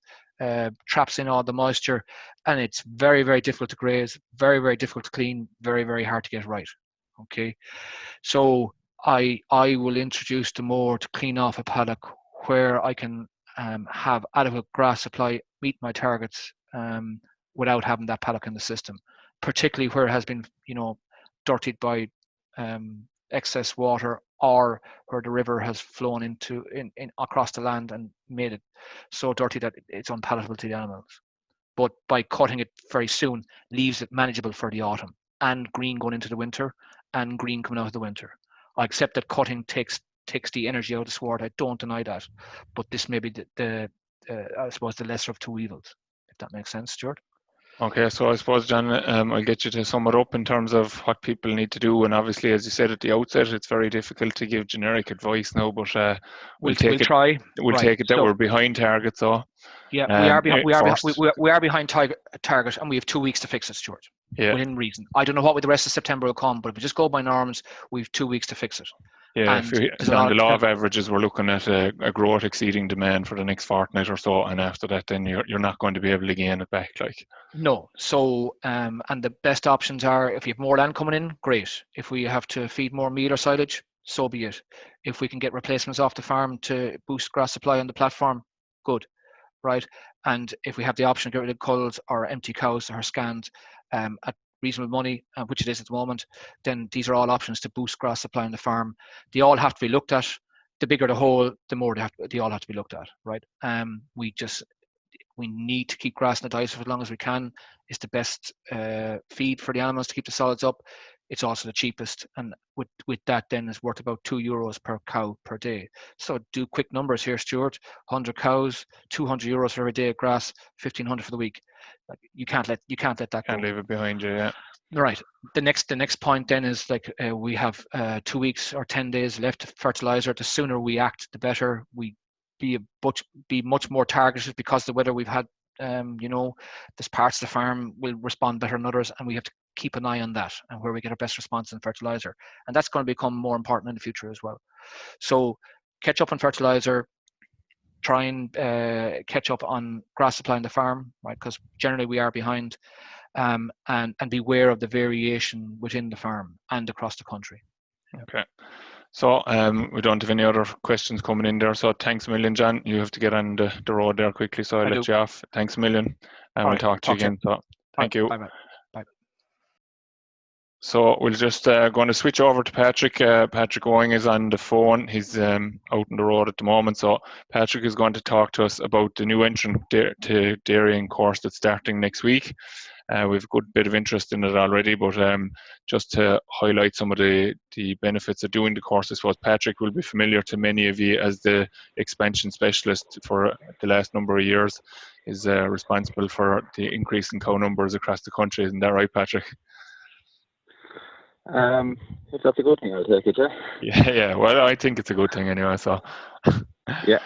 traps in all the moisture, and it's very, very difficult to graze, very, very difficult to clean, very, very hard to get right. Okay, so I will introduce the mower to clean off a paddock where I can have adequate grass supply, meet my targets without having that paddock in the system, particularly where it has been, dirtied by excess water, or where the river has flown in across the land and made it so dirty that it's unpalatable to the animals. But by cutting it very soon, leaves it manageable for the autumn, and green going into the winter, and green coming out of the winter. I accept that cutting takes the energy out of the sward. I don't deny that, but this may be I suppose the lesser of two evils, if that makes sense, Stuart. Okay, so I suppose, John, I'll get you to sum it up in terms of what people need to do. And obviously, as you said at the outset, it's very difficult to give generic advice now, but we'll try. We'll take it that we're behind target. So yeah, we are behind target, and we have 2 weeks to fix it, Stuart. Yeah. Within reason. I don't know what way the rest of September will come, but if we just go by norms, we've 2 weeks to fix it. Yeah, on the law of averages, we're looking at a growth exceeding demand for the next fortnight or so, and after that, then you're not going to be able to gain it back, like. No. So, and the best options are, if you have more land coming in, great. If we have to feed more meal or silage, so be it. If we can get replacements off the farm to boost grass supply on the platform, good, right? And if we have the option to get rid of culls or empty cows or scans at reasonable money, which it is at the moment, then these are all options to boost grass supply on the farm. They all have to be looked at. The bigger the hole, the more they all have to be looked at, right? We need to keep grass in the diet for as long as we can. It's the best feed for the animals to keep the solids up. It's also the cheapest, and with that, then it's worth about €2 per cow per day. So do quick numbers here, Stuart. 100 cows, €200 for every day of grass, 1,500 for the week. You can't let that go. Can't leave it behind you, yeah. Right. The next point then is, like, we have 2 weeks or 10 days left to fertilizer. The sooner we act, the better. We be much more targeted, because the weather we've had, there's parts of the farm will respond better than others, and we have to keep an eye on that and where we get our best response in fertilizer. And that's going to become more important in the future as well. So catch up on fertilizer, try and catch up on grass supply on the farm, right? Because generally we are behind. and beware of the variation within the farm and across the country. Okay. So we don't have any other questions coming in there. So thanks a million, John. You have to get on the road there quickly, so I'll let you off. Thanks a million, and we'll talk to you again. So thank you. Bye. So we'll just going to switch over to Patrick. Patrick Gowing is on the phone. He's out on the road at the moment. So Patrick is going to talk to us about the new entrant to dairying course that's starting next week. We have a good bit of interest in it already, but just to highlight some of the benefits of doing the course, I suppose Patrick will be familiar to many of you as the expansion specialist for the last number of years. Is responsible for the increase in cow numbers across the country. Isn't that right, Patrick? If that's a good thing, I'll take it, Yeah. Well, I think it's a good thing anyway. So, yeah.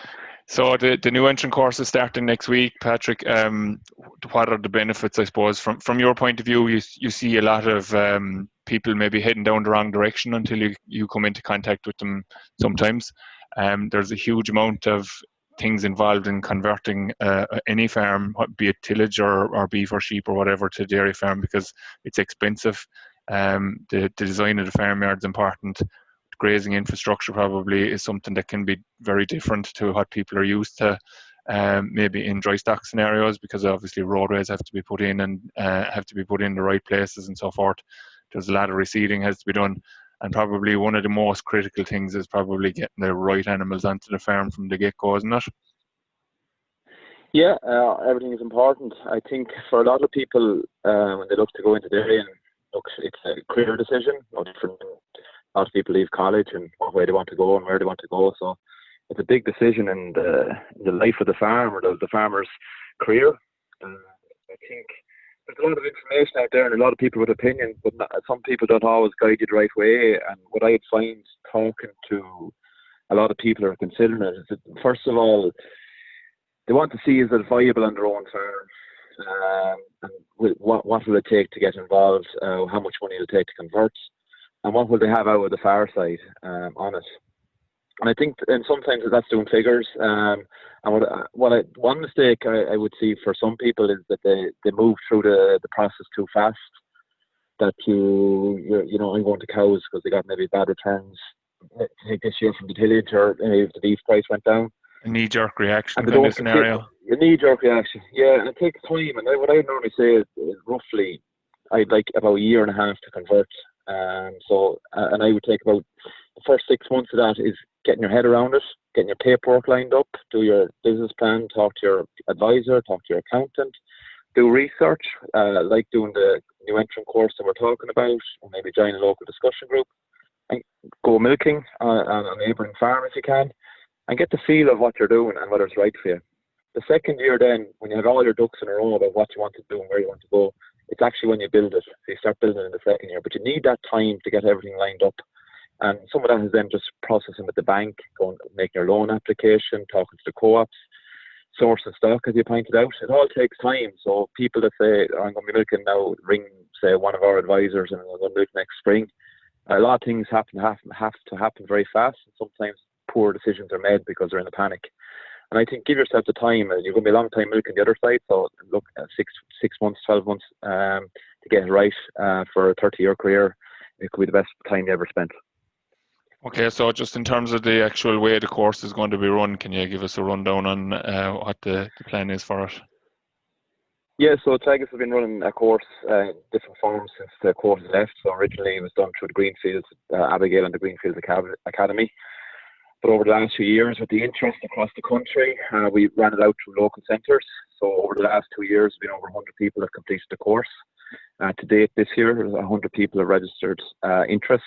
So the new entrant course is starting next week, Patrick. What are the benefits, I suppose, from your point of view? You see a lot of people maybe heading down the wrong direction until you come into contact with them sometimes. There's a huge amount of things involved in converting any farm, be it tillage or beef or sheep or whatever, to dairy farm, because it's expensive. The design of the farmyard is important. Grazing infrastructure probably is something that can be very different to what people are used to, maybe in dry stock scenarios, because obviously roadways have to be put in and have to be put in the right places and so forth. There's a lot of reseeding has to be done, and probably one of the most critical things is probably getting the right animals onto the farm from the get-go, isn't it? Yeah, everything is important. I think for a lot of people, when they look to go into dairy, and look, it's a career decision, no different. A lot of people leave college and what way they want to go and where they want to go. So it's a big decision in the life of the farm or the farmer's career. I think there's a lot of information out there and a lot of people with opinions, but some people don't always guide you the right way. And what I find talking to a lot of people who are considering it is that, first of all, they want to see is it viable on their own farm, and what will it take to get involved, how much money it'll take to convert, and what will they have out of the far side on it. And I think, and sometimes that's doing figures. And one mistake I would see for some people is that they move through the process too fast. That I'm going to cows because they got maybe bad returns. Take this year from the tillage, or if the beef price went down. A knee-jerk reaction kind of scenario. A knee-jerk reaction, yeah, and it takes time. And what I normally say is roughly, I'd like about a year and a half to convert. And I would take about the first 6 months of that is getting your head around it, getting your paperwork lined up, do your business plan, talk to your advisor, talk to your accountant, do research, like doing the new entrant course that we're talking about, or maybe join a local discussion group, and go milking on a neighbouring farm if you can, and get the feel of what you're doing and whether it's right for you. The second year then, when you have all your ducks in a row about what you want to do and where you want to go, it's actually when you build it. So you start building it in the second year, but you need that time to get everything lined up. And some of that is then just processing with the bank, going making your loan application, talking to the co-ops, sourcing stock, as you pointed out. It all takes time. So people that say, I'm going to be milking now, ring, say, one of our advisors and I'm going to milk next spring. A lot of things have to happen very fast. And sometimes poor decisions are made because they're in a panic. And I think give yourself the time. You're going to be a long time milking the other side. So look, 6 months, 12 months to get it right for a 30-year career. It could be the best time you ever spent. Okay, so just in terms of the actual way the course is going to be run, can you give us a rundown on what the plan is for it? Yeah, so Teagasc has been running a course in different forms since the course left. So originally it was done through the Greenfields, Abigail and the Greenfields Academy. But over the last few years, with the interest across the country, we ran it out through local centres. So over the last 2 years, been over 100 people have completed the course. To date this year, 100 people have registered interest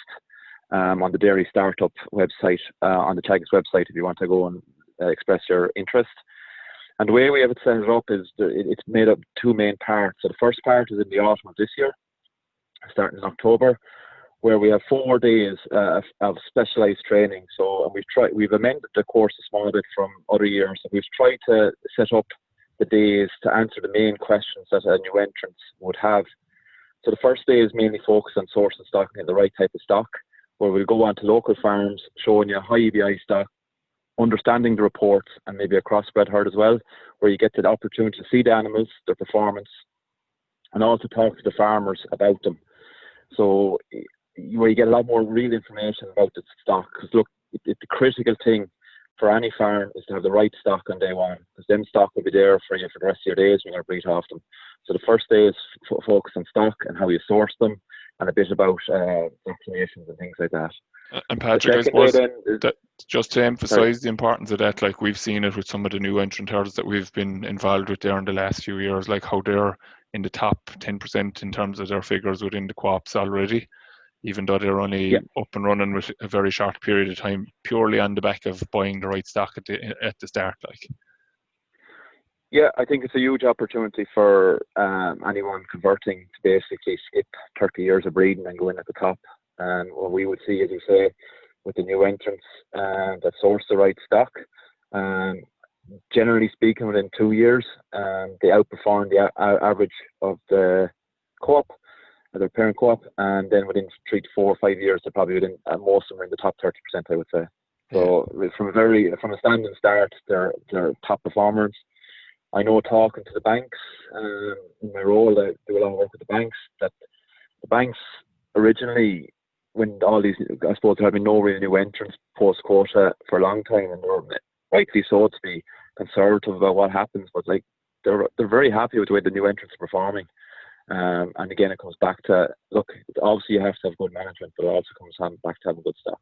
on the Dairy Startup website, on the Teagasc website, if you want to go and express your interest. And the way we have it set it up is it's made up of two main parts. So the first part is in the autumn of this year, starting in October, where we have 4 days of specialised training. So we've amended the course a small bit from other years. So we've tried to set up the days to answer the main questions that a new entrant would have. So the first day is mainly focused on sourcing stock and the right type of stock, where we'll go on to local farms, showing you high EBI stock, understanding the reports, and maybe a crossbred herd as well, where you get the opportunity to see the animals, their performance, and also talk to the farmers about them. So where you get a lot more real information about the stock. Because look, the critical thing for any farm is to have the right stock on day one, because them stock will be there for you for the rest of your days when you're going to breed off them. So the first day is focus on stock and how you source them, and a bit about vaccinations and things like that. And Patrick, I suppose that just to emphasise the importance of that, like we've seen it with some of the new entrant herds that we've been involved with there in the last few years, like how they're in the top 10% in terms of their figures within the co-ops already, even though they're only up and running with a very short period of time, purely on the back of buying the right stock at the start. Like, yeah, I think it's a huge opportunity for anyone converting to basically skip 30 years of breeding and go in at the top. And what we would see, as you say, with the new entrants that source the right stock, generally speaking, within 2 years, they outperform the average of the co-op, their parent co-op, and then within 3 to 4 or 5 years, they're probably within most of them are in the top 30%, I would say. So from a standing start, they're top performers. I know, talking to the banks in my role, I do a lot of work with the banks, that the banks originally, when all these, I suppose there have been no really new entrants post-quota for a long time, and they're rightly so to be conservative about what happens, but like they're very happy with the way the new entrants are performing. And again, it comes back to, look, obviously you have to have good management, but it also comes back to having good stock.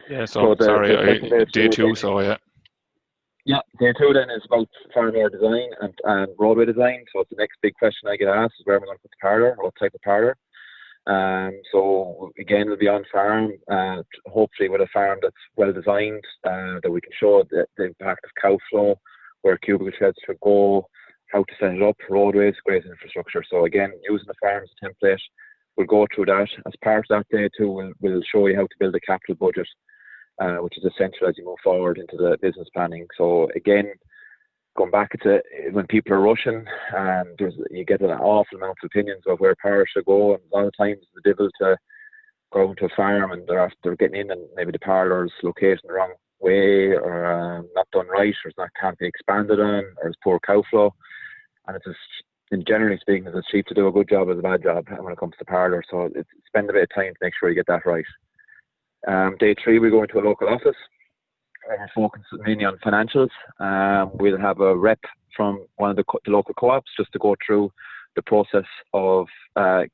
Yeah, so day two, Yeah, day two then is about farmyard design and roadway design. So it's the next big question I get asked is where am I going to put the parlour, what type of parlour. So again, it'll be on farm, hopefully with a farm that's well designed, that we can show the impact of cow flow, where cubicle sheds should go, how to set it up, roadways, grazing infrastructure. So again, using the farm as a template, we'll go through that. As part of that day too, we'll show you how to build a capital budget, which is essential as you move forward into the business planning. So again, going back to when people are rushing, you get an awful amount of opinions of where parlour should go, and a lot of times the devil to go into a farm and they're getting in and maybe the parlour is located the wrong way, or not done right, or can't be expanded on, or it's poor cow flow. And it's just, and generally speaking, it's as cheap to do a good job as a bad job when it comes to parlour. So spend a bit of time to make sure you get that right. Day three, we go into a local office. We're focused mainly on financials. We'll have a rep from one of the local co-ops just to go through the process of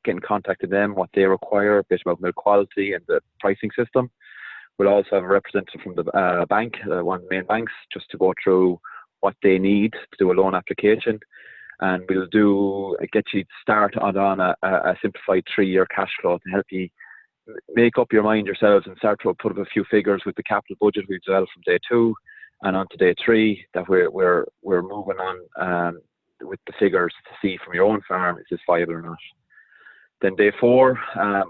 getting contact with them, what they require, a bit about milk quality and the pricing system. We'll also have a representative from the bank, one of the main banks, just to go through what they need to do a loan application. And we'll get you start on a simplified 3-year cash flow to help you make up your mind yourselves and start to put up a few figures with the capital budget we've developed from day 2 and on to day 3, that we're moving on with the figures to see from your own farm is this viable or not. Then day 4,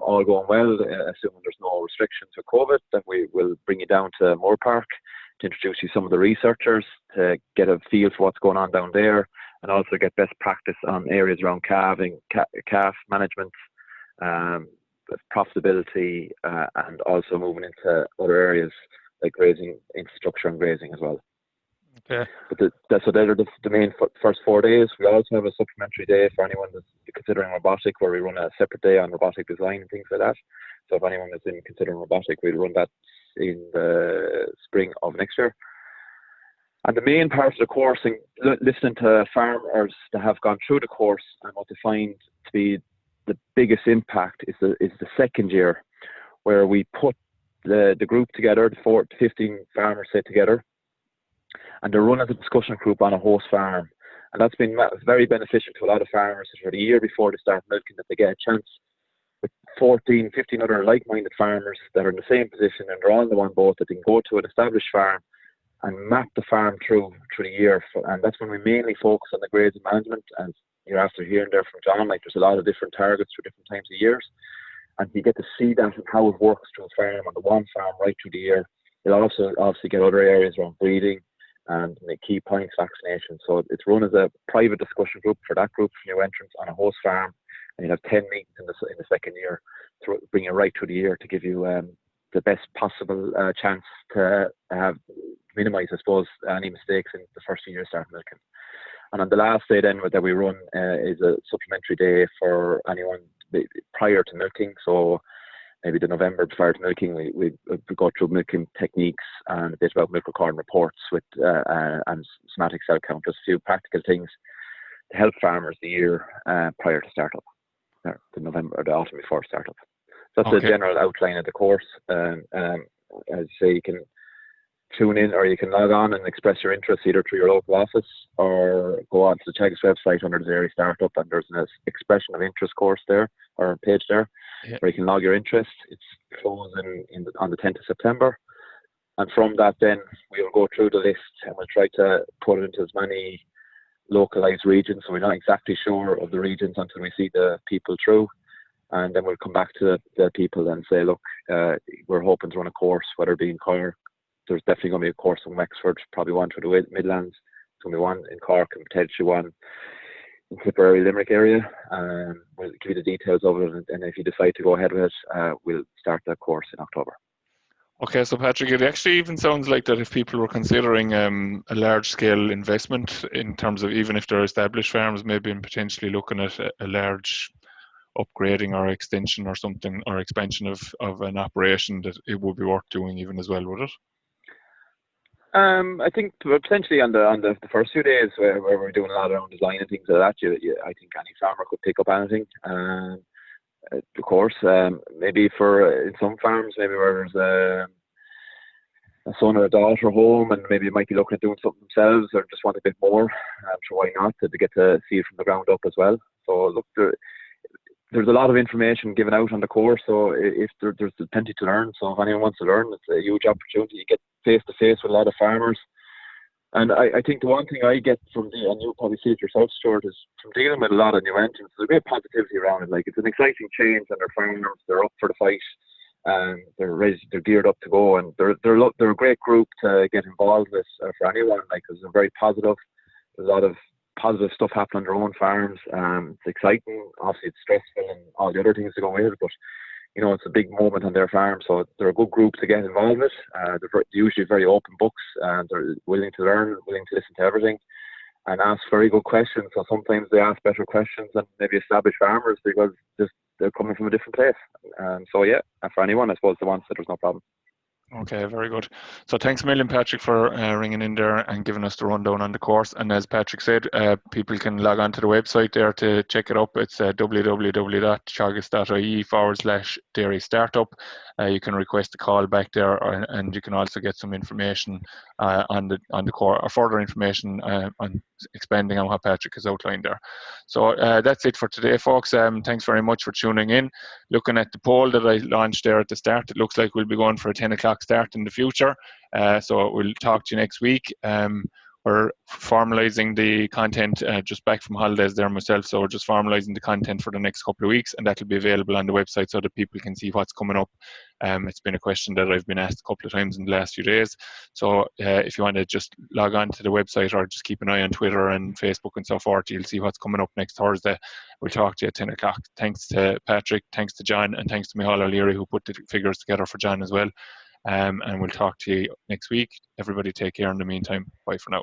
all going well, assuming there's no restrictions with COVID, then we will bring you down to Moore Park to introduce you to some of the researchers to get a feel for what's going on down there, and also get best practice on areas around calving, calf management, profitability, and also moving into other areas like grazing infrastructure and grazing as well. Okay. But so they're the main first 4 days. We also have a supplementary day for anyone that's considering robotic, where we run a separate day on robotic design and things like that. So if anyone is considering robotic, we'll run that in the spring of next year. And the main part of the course, and listening to farmers that have gone through the course, and what they find to be the biggest impact is the second year, where we put the group together, the 15 farmers say together, and they're run as a discussion group on a host farm. And that's been very beneficial to a lot of farmers for the year before they start milking, that they get a chance with 14, 15 other like-minded farmers that are in the same position, and they're all in the one boat, that they can go to an established farm and map the farm through the year. And that's when we mainly focus on the grazing management. And you're after hearing there from John, like there's a lot of different targets for different times of years, and you get to see that and how it works through a farm on the one farm right through the year. You'll also obviously get other areas around breeding and the key points, vaccination. So it's run as a private discussion group for that group of new entrants on a host farm, and you'll have 10 meetings in the second year to bring you right through the year to give you the best possible chance to minimise, I suppose, any mistakes in the first few years starting milking. And on the last day then that we run is a supplementary day for anyone prior to milking. So maybe the November prior to milking, we go through milking techniques and a bit about milk recording reports with and somatic cell count, just a few practical things to help farmers the year prior to startup, the November or the autumn before startup. So that's the general outline of the course. As you say, you can tune in or you can log on and express your interest either through your local office or go on to the Teagasc website under the Dairy Startup, and there's an expression of interest course there or page there where you can log your interest. It's closing on the 10th of September. And from that then we'll go through the list and we'll try to put it into as many localized regions. So we're not exactly sure of the regions until we see the people through. And then we'll come back to the people and say, look, we're hoping to run a course, whether it be in Cork. There's definitely going to be a course in Wexford, probably one through the Midlands. There's going to be one in Cork and potentially one in Tipperary, Limerick area. We'll give you the details of it, and if you decide to go ahead with it, we'll start that course in October. Okay, so Patrick, it actually even sounds like that if people were considering a large-scale investment in terms of, even if they're established farms, maybe and potentially looking at a large upgrading or extension or something, or expansion of an operation, that it would be worth doing even as well, would it? I think potentially on the first few days where we're doing a lot around design and things like that, I think any farmer could pick up anything. Of course, maybe in some farms, maybe where there's a son or a daughter home, and maybe you might be looking at doing something themselves or just want a bit more. I'm sure why not, to get to see it from the ground up as well. So look, there's a lot of information given out on the course, so if there's plenty to learn. So if anyone wants to learn, it's a huge opportunity. You get face to face with a lot of farmers. And I think the one thing I get from and you'll probably see it yourself, Stuart, is from dealing with a lot of new entrants, there's a great positivity around it. Like, it's an exciting change, and they're farmers, they're up for the fight, and they're ready, they're geared up to go, and they're a great group to get involved with for anyone. Like, because they're very positive. There's a lot of positive stuff happening on their own farms. It's exciting. Obviously, it's stressful and all the other things that go with it, but you know, it's a big moment on their farm, so they're a good group to get involved with. They're usually very open books, and they're willing to learn, willing to listen to everything, and ask very good questions. So sometimes they ask better questions than maybe established farmers, because they're coming from a different place. So yeah, for anyone, I suppose, that wants it, there's no problem. Okay, very good. So thanks a million, Patrick, for ringing in there and giving us the rundown on the course. And as Patrick said, people can log on to the website there to check it up. It's www.teagasc.ie/dairy startup. You can request a call back there, and you can also get some information on the course, or further information on expanding on what Patrick has outlined there. So that's it for today, folks. Thanks very much for tuning in. Looking at the poll that I launched there at the start, it looks like we'll be going for a 10 o'clock start in the future. So we'll talk to you next week. We're formalising the content, just back from holidays there myself, so we're just formalising the content for the next couple of weeks, and that'll be available on the website so that people can see what's coming up. It's been a question that I've been asked a couple of times in the last few days. So if you want to just log on to the website, or just keep an eye on Twitter and Facebook and so forth, you'll see what's coming up next Thursday. We'll talk to you at 10 o'clock. Thanks to Patrick, thanks to John, and thanks to Micheál O'Leary, who put the figures together for John as well. And we'll talk to you next week. Everybody take care in the meantime. Bye for now.